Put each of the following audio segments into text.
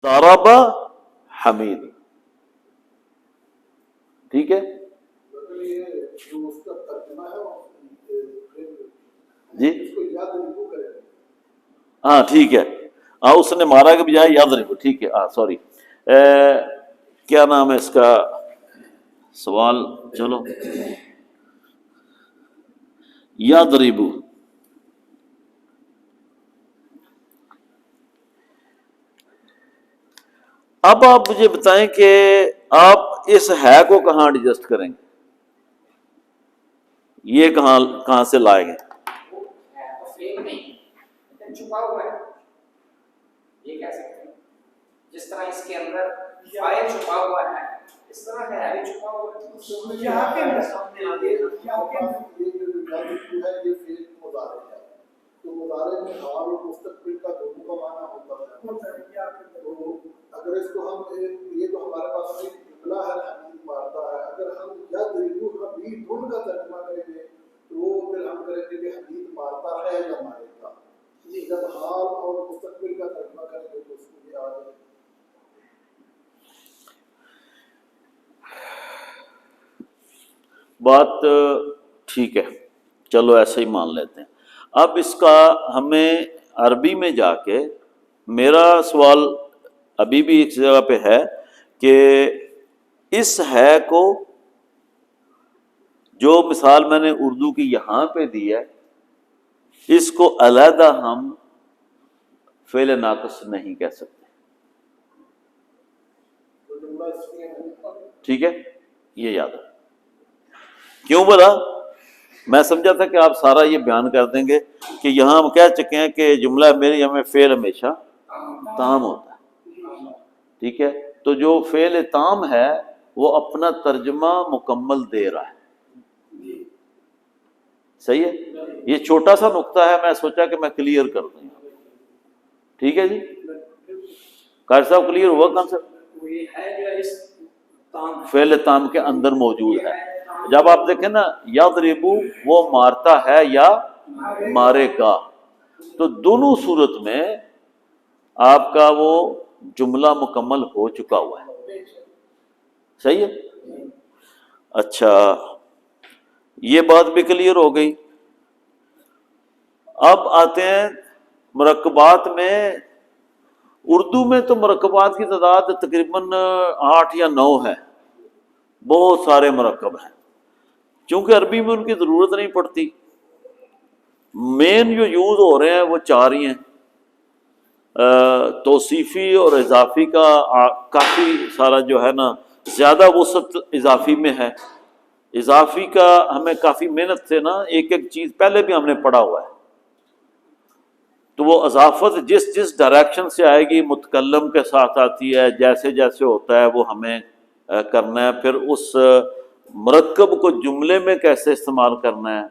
ضرب حمید، ٹھیک ہے جی، ہاں ٹھیک ہے، ہاں اس نے مارا کے بجائے یاد رکھو، ٹھیک ہے، ہاں سوری، کیا نام ہے اس کا سوال، چلو یضرب، اب آپ مجھے بتائیں کہ آپ اس ہے کو کہاں ایڈجسٹ کریں گے، یہ کہاں سے لائیں گے؟ چھپا ہوا ہے، یہ کہہ سکتے ہیں، جس طرح اس کے اندر فائل چھپا ہوا ہے اس طرح ہے بھی چھپا ہوا ہے، یہاں کے اندر سامنے آ گیا، یہاں کے اندر یہ جو ہے یہ فعل مضارع ہے، تو مضارع میں حال اور مستقبل کا دونوں کا معنی ہوتا ہے، تو اگر اس کو ہم یہ تو ہمارے پاس ایک جملہ ہے حمید مارتا ہے، اگر ہم یضرب حمید دونوں کا ترجمہ کریں گے تو پھر ہم کریں گے کہ حمید مارتا ہے یا مارے گا، جب حال اور مستقبل کا ترجمہ کریں گے تو اس کو بھی آ جائے۔ بات ٹھیک ہے، چلو ایسے ہی مان لیتے ہیں۔ اب اس کا ہمیں عربی میں جا کے، میرا سوال ابھی بھی ایک جگہ پہ ہے کہ اس ہے کو جو مثال میں نے اردو کی یہاں پہ دی ہے، اس کو علیحدہ ہم فعل ناقص نہیں کہہ سکتے، ٹھیک ہے، یہ یاد ہے۔ کیوں بولا؟ میں سمجھا تھا کہ آپ سارا یہ بیان کر دیں گے کہ یہاں ہم کہہ چکے ہیں کہ جملہ میری ہمیں فعل ہمیشہ تام ہوتا ہے، ٹھیک ہے، تو جو فعل تام ہے وہ اپنا ترجمہ مکمل دے رہا ہے، صحیح ہے، یہ چھوٹا سا نقطہ ہے، میں سوچا کہ میں کلیئر کر دوں، ٹھیک ہے جی، قاری صاحب کلیئر ہوا کانسیپٹ؟ فعل تام کے اندر موجود ہے۔ جب آپ دیکھیں نا یضرب وہ مارتا ہے یا مارے گا، تو دونوں صورت میں آپ کا وہ جملہ مکمل ہو چکا ہوا ہے، صحیح ہے۔ اچھا، یہ بات بھی کلیئر ہو گئی۔ اب آتے ہیں مرکبات میں۔ اردو میں تو مرکبات کی تعداد تقریباً 8 یا 9 ہے، بہت سارے مرکب ہیں، چونکہ عربی میں ان کی ضرورت نہیں پڑتی، مین جو یوز ہو رہے ہیں وہ 4 ہی ہیں۔ توصیفی اور اضافی کا کافی سارا جو ہے نا زیادہ وسعت اضافی میں ہے، اضافی کا ہمیں کافی محنت سے نا ایک ایک چیز پہلے بھی ہم نے پڑھا ہوا ہے، تو وہ اضافت جس ڈائریکشن سے آئے گی متکلم کے ساتھ آتی ہے، جیسے جیسے ہوتا ہے وہ ہمیں کرنا ہے، پھر اس مرکب کو جملے میں کیسے استعمال کرنا ہے،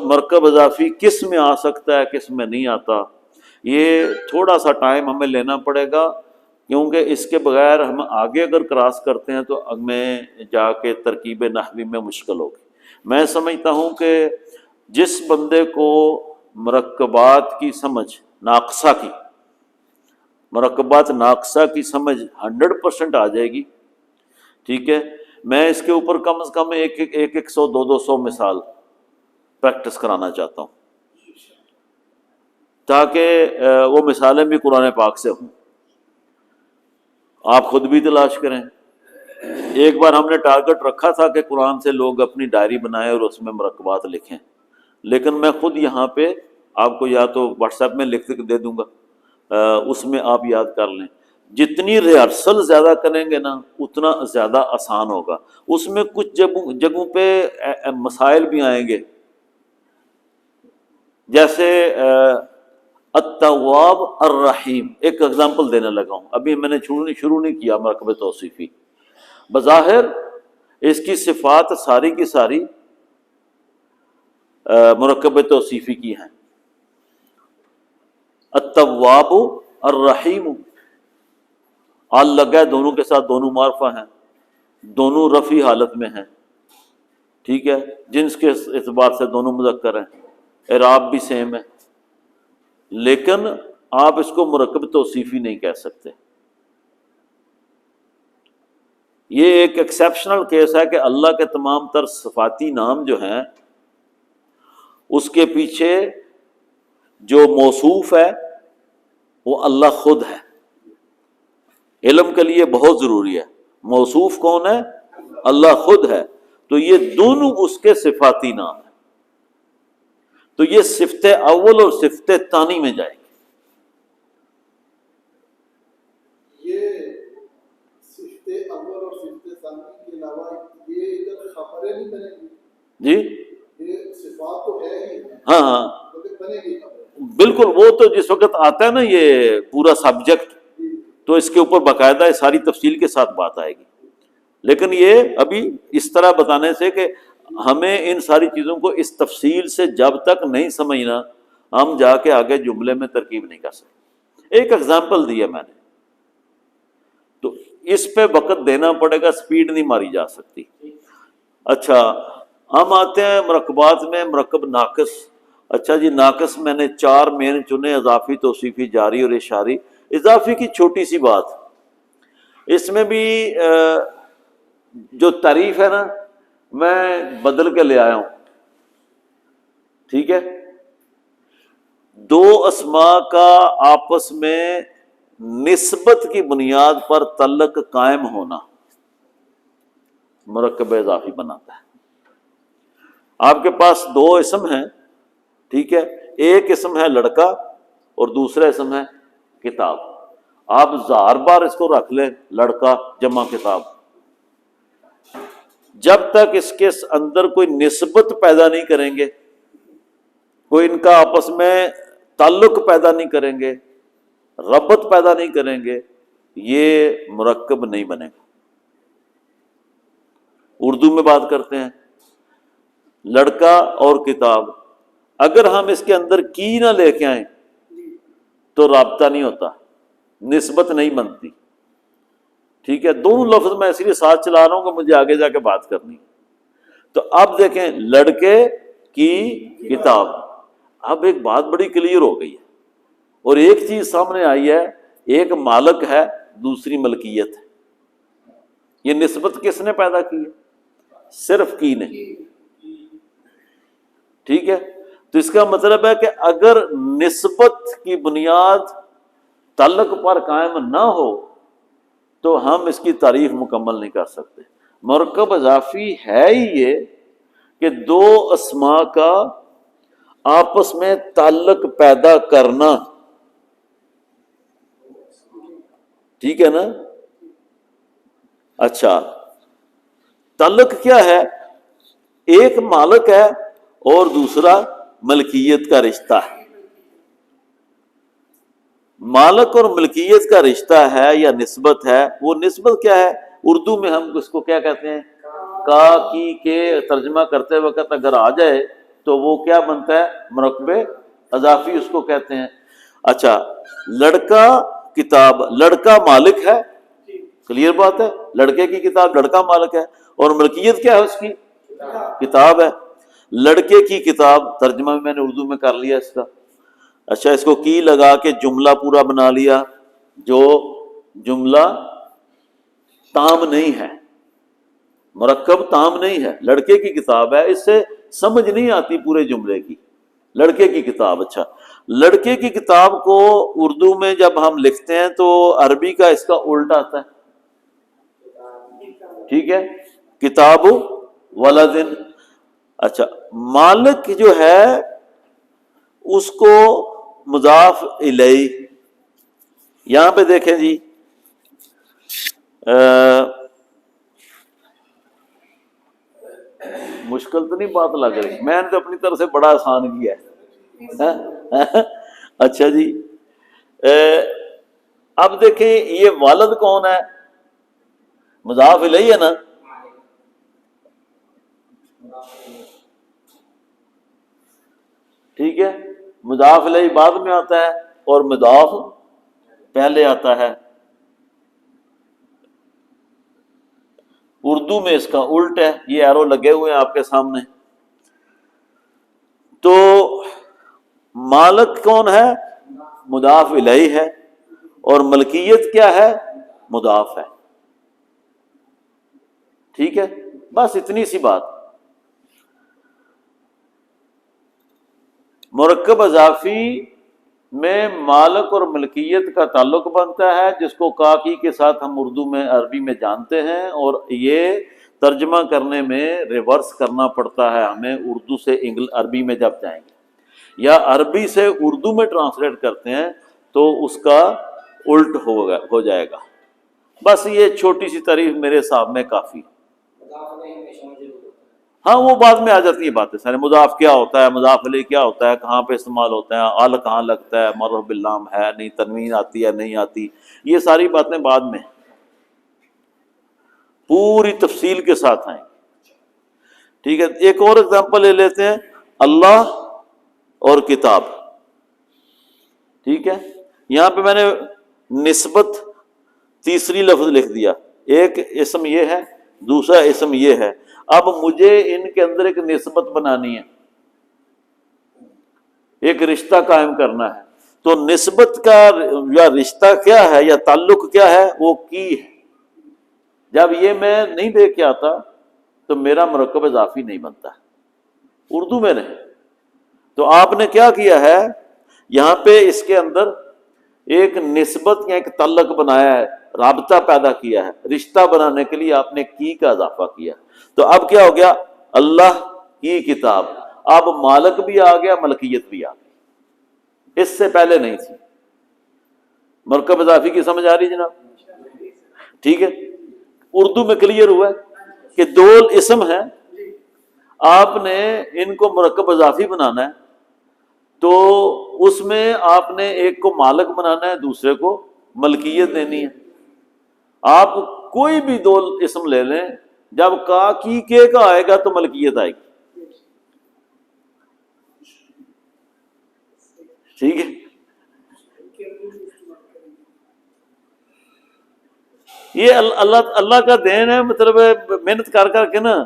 مرکب اضافی کس میں آ سکتا ہے کس میں نہیں آتا، یہ تھوڑا سا ٹائم ہمیں لینا پڑے گا، کیونکہ اس کے بغیر ہم آگے اگر کراس کرتے ہیں تو ہمیں جا کے ترکیب نحوی میں مشکل ہوگی۔ میں سمجھتا ہوں کہ جس بندے کو مرکبات کی سمجھ ناقصہ کی، مرکبات ناقصہ کی سمجھ 100% آ جائے گی، ٹھیک ہے، میں اس کے اوپر کم از کم ایک 100 200 مثال پریکٹس کرانا چاہتا ہوں، تاکہ وہ مثالیں بھی قرآن پاک سے ہوں، آپ خود بھی تلاش کریں۔ ایک بار ہم نے ٹارگٹ رکھا تھا کہ قرآن سے لوگ اپنی ڈائری بنائیں اور اس میں مرکبات لکھیں، لیکن میں خود یہاں پہ آپ کو یا تو واٹس ایپ میں لکھ کے دے دوں گا، اس میں آپ یاد کر لیں۔ جتنی ریہرسل زیادہ کریں گے نا اتنا زیادہ آسان ہوگا۔ اس میں کچھ جگہوں پہ مسائل بھی آئیں گے، جیسے التواب الرحیم، ایک اگزامپل دینے لگا ہوں، ابھی میں نے شروع نہیں کیا مرکب توصیفی۔ بظاہر اس کی صفات ساری کی ساری مرکب توصیفی کی ہیں، التواب الرحیم، آل لگا ہے دونوں کے ساتھ، دونوں معرفہ ہیں، دونوں رفعی حالت میں ہیں، ٹھیک ہے، جنس کے اعتبار سے دونوں مذکر ہیں، اعراب بھی سیم ہے، لیکن آپ اس کو مرکب توصیفی نہیں کہہ سکتے. یہ ایک ایکسیپشنل کیس ہے کہ اللہ کے تمام تر صفاتی نام جو ہیں اس کے پیچھے جو موصوف ہے وہ اللہ خود ہے. علم کے لیے بہت ضروری ہے. موصوف کون ہے؟ اللہ خود ہے. تو یہ دونوں اس کے صفاتی نام ہیں. تو یہ صفت اول اور صفت ثانی میں جائے گی. یہ صفت اول اور صفت ثانی کے علاوہ یہ ادھر خبریں نہیں بنے گی. جی یہ صفات تو ہے ہی. ہاں ہاں لیکن بنے گی خبریں. بالکل. وہ تو جس وقت آتا ہے نا یہ پورا سبجیکٹ تو اس کے اوپر باقاعدہ ساری تفصیل کے ساتھ بات آئے گی. لیکن یہ ابھی اس طرح بتانے سے کہ ہمیں ان ساری چیزوں کو اس تفصیل سے جب تک نہیں سمجھنا ہم جا کے آگے جملے میں ترکیب نہیں کر سکتے. ایک ایگزامپل دیا میں نے تو اس پہ وقت دینا پڑے گا، سپیڈ نہیں ماری جا سکتی. اچھا ہم آتے ہیں مرکبات میں. مرکب ناقص. اچھا جی ناقص میں نے 4 مین چنے: اضافی، توصیفی، جاری اور اشاری. اضافی کی چھوٹی سی بات، اس میں بھی جو تعریف ہے نا میں بدل کے لے آیا ہوں. ٹھیک ہے، دو اسماء کا آپس میں نسبت کی بنیاد پر تعلق قائم ہونا مرکب اضافی بناتا ہے. آپ کے پاس 2 اسم ہیں، ٹھیک ہے، ایک اسم ہے لڑکا اور دوسرا اسم ہے کتاب. آپ 1000 بار اس کو رکھ لیں لڑکا جمع کتاب، جب تک اس کے اندر کوئی نسبت پیدا نہیں کریں گے، کوئی ان کا آپس میں تعلق پیدا نہیں کریں گے، ربط پیدا نہیں کریں گے، یہ مرکب نہیں بنے گا. اردو میں بات کرتے ہیں لڑکا اور کتاب، اگر ہم اس کے اندر کی نہ لے کے آئیں تو رابطہ نہیں ہوتا، نسبت نہیں بنتی. ٹھیک ہے، دونوں لفظ میں اس لیے ساتھ چلا رہا ہوں کہ مجھے آگے جا کے بات کرنی. تو اب دیکھیں لڑکے کی کتاب، اب ایک بات بڑی کلیئر ہو گئی ہے اور ایک چیز سامنے آئی ہے، ایک مالک ہے دوسری ملکیت ہے. یہ نسبت کس نے پیدا کی ہے؟ صرف کی نہیں. ٹھیک ہے، تو اس کا مطلب ہے کہ اگر نسبت کی بنیاد تعلق پر قائم نہ ہو تو ہم اس کی تعریف مکمل نہیں کر سکتے. مرکب اضافی ہے ہی یہ کہ 2 اسماء کا آپس میں تعلق پیدا کرنا. ٹھیک ہے نا؟ اچھا تعلق کیا ہے؟ ایک مالک ہے اور دوسرا ملکیت کا رشتہ ہے. مالک اور ملکیت کا رشتہ ہے یا نسبت ہے. وہ نسبت کیا ہے؟ اردو میں ہم اس کو کیا کہتے ہیں؟ کا کی کے ترجمہ کرتے وقت اگر آ جائے تو وہ کیا بنتا ہے؟ مرکب اضافی اس کو کہتے ہیں. اچھا لڑکا کتاب، لڑکا مالک ہے، کلیئر بات ہے، لڑکے کی کتاب لڑکا مالک ہے، اور ملکیت کیا ہے اس کی؟ کتاب ہے. لڑکے کی کتاب ترجمہ میں نے اردو میں کر لیا اس کا. اچھا اس کو کی لگا کے جملہ پورا بنا لیا، جو جملہ تام نہیں ہے، مرکب تام نہیں ہے. لڑکے کی کتاب ہے، اس سے سمجھ نہیں آتی پورے جملے کی. لڑکے کی کتاب. اچھا لڑکے کی کتاب کو اردو میں جب ہم لکھتے ہیں تو عربی کا اس کا الٹ آتا ہے. ٹھیک ہے، کتاب ولدن. اچھا مالک جو ہے اس کو مضاف الیہ، یہاں پہ دیکھیں جی مشکل تو نہیں بات لگ رہی، میں نے تو اپنی طرف سے بڑا آسان کیا ہے. اچھا جی اب دیکھیں یہ والد کون ہے؟ مضاف الیہ ہے نا. ٹھیک ہے، مضاف الیہ بعد میں آتا ہے اور مضاف پہلے آتا ہے. اردو میں اس کا الٹ ہے، یہ ایرو لگے ہوئے ہیں آپ کے سامنے. تو مالک کون ہے؟ مضاف الیہ ہے اور ملکیت کیا ہے؟ مضاف ہے. ٹھیک ہے، بس اتنی سی بات. مرکب اضافی میں مالک اور ملکیت کا تعلق بنتا ہے، جس کو کاکی کے ساتھ ہم اردو میں عربی میں جانتے ہیں، اور یہ ترجمہ کرنے میں ریورس کرنا پڑتا ہے ہمیں اردو سے عربی میں جب جائیں گے، یا عربی سے اردو میں ٹرانسلیٹ کرتے ہیں تو اس کا الٹ ہو جائے گا. بس یہ چھوٹی سی تعریف میرے حساب میں کافی. ہاں وہ بعد میں آ جاتی ہیں باتیں سارے. مضاف کیا ہوتا ہے، مضاف الیہ کیا ہوتا ہے، کہاں پہ استعمال ہوتا ہے، ال کہاں لگتا ہے، مرف باللام ہے نہیں، تنوین آتی ہے نہیں آتی، یہ ساری باتیں بعد میں پوری تفصیل کے ساتھ آئیں. ٹھیک ہے، ایک اور اگزامپل لے لیتے ہیں، اللہ اور کتاب. ٹھیک ہے، یہاں پہ میں نے نسبت تیسری لفظ لکھ دیا. ایک اسم یہ ہے، دوسرا اسم یہ ہے. اب مجھے ان کے اندر ایک نسبت بنانی ہے، ایک رشتہ قائم کرنا ہے. تو نسبت کا یا رشتہ کیا ہے یا تعلق کیا ہے؟ وہ کی ہے. جب یہ میں نہیں دے کے آتا تو میرا مرکب اضافی نہیں بنتا، اردو میں نہیں. تو آپ نے کیا کیا ہے، یہاں پہ اس کے اندر ایک نسبت یا ایک تعلق بنایا ہے، رابطہ پیدا کیا ہے. رشتہ بنانے کے لیے آپ نے کی کا اضافہ کیا. تو اب کیا ہو گیا؟ اللہ کی کتاب. اب مالک بھی آ گیا، ملکیت بھی آ گئی، اس سے پہلے نہیں تھی. مرکب اضافی کی سمجھ آ رہی جناب؟ ٹھیک ہے، اردو میں کلیئر ہوا ہے کہ دو اسم ہیں، آپ نے ان کو مرکب اضافی بنانا ہے، تو اس میں آپ نے ایک کو مالک بنانا ہے، دوسرے کو ملکیت دینی ہے. آپ کوئی بھی دو اسم لے لیں، جب کا کی کے کا آئے گا تو ملکیت آئے گی. ٹھیک ہے، یہ اللہ کا دین ہے. مطلب محنت کر کر کے نا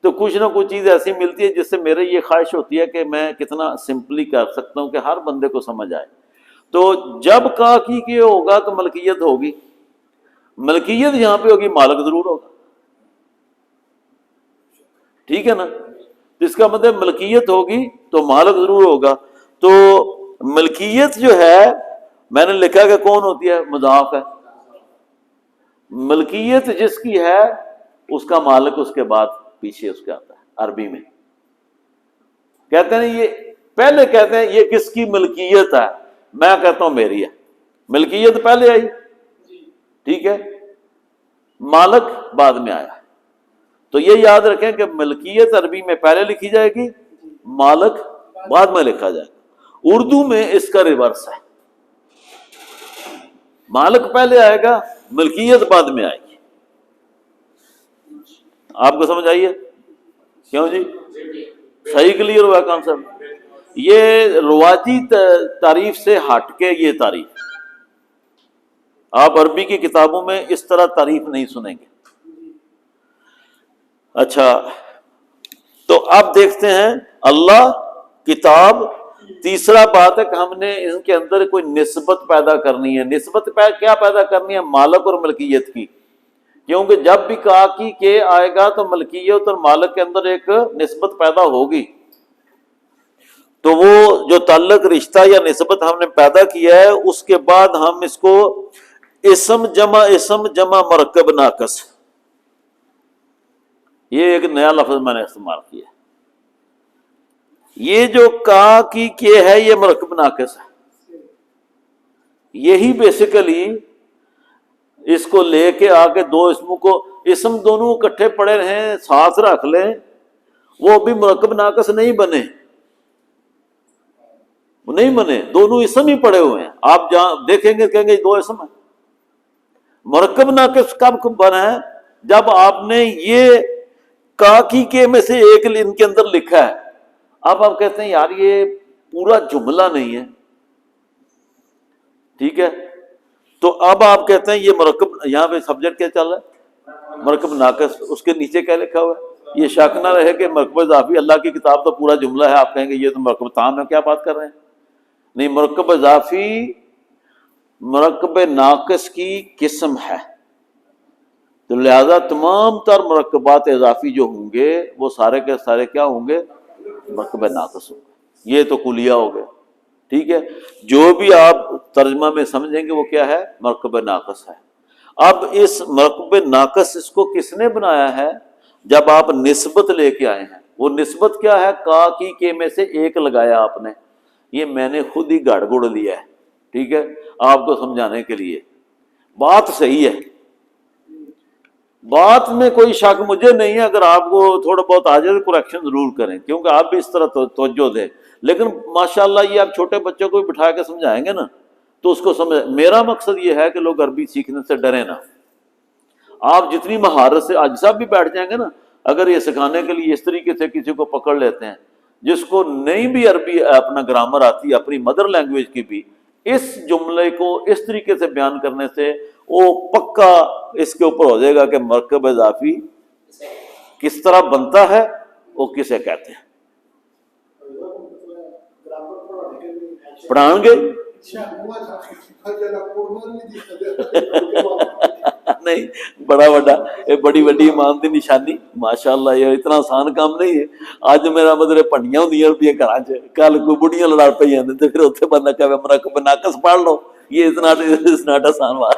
تو کچھ نہ کچھ چیز ایسی ملتی ہے جس سے میرے یہ خواہش ہوتی ہے کہ میں کتنا سمپلی کر سکتا ہوں کہ ہر بندے کو سمجھ آئے. تو جب کا کی ہوگا تو ملکیت ہوگی. ملکیت یہاں پہ ہوگی، مالک ضرور ہوگا. ٹھیک ہے نا، اس کا مطلب ملکیت ہوگی تو مالک ضرور ہوگا. تو ملکیت جو ہے میں نے لکھا کہ کون ہوتی ہے؟ مضاف ہے. ملکیت جس کی ہے اس کا مالک اس کے بعد پیچھے اس کے آتا ہے. عربی میں کہتے ہیں یہ پہلے کہتے ہیں یہ کس کی ملکیت ہے، میں کہتا ہوں میری ہے. ملکیت پہلے آئی، ٹھیک ہے، مالک بعد میں آیا. تو یہ یاد رکھیں کہ ملکیت عربی میں پہلے لکھی جائے گی، مالک بعد میں لکھا جائے گا. اردو میں اس کا ریورس ہے، مالک پہلے آئے گا، ملکیت بعد میں آئے گی. آپ کو سمجھ آئیے؟ کیوں جی؟ صحیح کلیئر ہوا کانسیپٹ؟ یہ رواجی تعریف سے ہٹ کے یہ تعریف آپ عربی کی کتابوں میں اس طرح تعریف نہیں سنیں گے. اچھا، تو اب دیکھتے ہیں اللہ، کتاب. تیسرا بات ہے کہ ہم نے ان کے اندر کوئی نسبت پیدا کرنی ہے. نسبت کیا پیدا کرنی ہے؟ مالک اور ملکیت کی. کیونکہ جب بھی کہا کہ کے آئے گا تو ملکیت اور مالک کے اندر ایک نسبت پیدا ہوگی. تو وہ جو تعلق، رشتہ یا نسبت ہم نے پیدا کیا ہے، اس کے بعد ہم اس کو اسم جمع مرکب ناقص، یہ ایک نیا لفظ میں نے استعمال کیا. یہ جو کا کی کے ہے یہ مرکب ناقص ہے. یہی بیسیکلی اس کو لے کے آگے دو اسموں کو، اسم دونوں اکٹھے پڑے رہیں، ساتھ رکھ لیں، وہ بھی مرکب ناقص نہیں بنے، نہیں بنے. دونوں اسم ہی پڑے ہوئے ہیں. آپ جہاں دیکھیں گے کہیں گے دو اسم ہیں. مرکب ناقص کب بنا ہے؟ جب آپ نے یہ کا کی کے میں سے ایک ان کے اندر لکھا ہے. اب آپ کہتے ہیں یار یہ پورا جملہ نہیں ہے، ٹھیک ہے، تو اب آپ کہتے ہیں یہ مرکب، یہاں پہ سبجیکٹ کیا چل رہا ہے؟ مرکب ناقص. اس کے نیچے کیا لکھا ہوا ہے؟ یہ شک نہ رہے کہ مرکب اضافی، اللہ کی کتاب تو پورا جملہ ہے. آپ کہیں گے یہ تو مرکب تام ہے، کیا بات کر رہے ہیں؟ نہیں، مرکب اضافی مرکب ناقص کی قسم ہے، تو لہذا تمام تر مرکبات اضافی جو ہوں گے وہ سارے کے سارے کیا ہوں گے؟ مرکب ناقص ہوں گے۔ یہ تو کلیہ ہو گئے، ٹھیک ہے۔ جو بھی آپ ترجمہ میں سمجھیں گے وہ کیا ہے؟ مرکب ناقص ہے۔ اب اس مرکب ناقص اس کو کس نے بنایا ہے؟ جب آپ نسبت لے کے آئے ہیں، وہ نسبت کیا ہے؟ کا کی کے میں سے ایک لگایا آپ نے، یہ میں نے خود ہی گڑ گڑ لیا ہے، ٹھیک ہے، آپ کو سمجھانے کے لیے۔ بات صحیح ہے، بات میں کوئی شک مجھے نہیں ہے، اگر آپ کو تھوڑا بہت آ جائے تو کریکشن ضرور کریں، کیونکہ آپ بھی اس طرح توجہ دیں۔ لیکن ماشاءاللہ یہ آپ چھوٹے بچوں کو بھی بٹھا کے سمجھائیں گے نا تو اس کو سمجھ، میرا مقصد یہ ہے کہ لوگ عربی سیکھنے سے ڈریں نا۔ آپ جتنی مہارت سے، آج صاحب بھی بیٹھ جائیں گے نا، اگر یہ سکھانے کے لیے اس طریقے سے کسی کو پکڑ لیتے ہیں جس کو نہیں بھی عربی اپنا گرامر آتی ہے، اپنی مدر لینگویج کی بھی، اس جملے کو اس طریقے سے بیان کرنے سے وہ پکا اس کے اوپر ہو جائے گا کہ مرکب اضافی کس طرح بنتا ہے، وہ کسے کہتے ہیں۔ پڑھائیں گے نہیں، بڑا بڑی وڈی ایمان دی نشانی، ماشاءاللہ یہ اتنا آسان کام نہیں ہے۔ آج میرا مطلب پڑھیاں ہوندیاں روپیے گھراں چ، کل کوئی بڑھیاں لڑ پئی جاندے تے پھر اوتھے بندہ کہے مرکب ناقص پڑھ لو، یہ اتنا آسان بات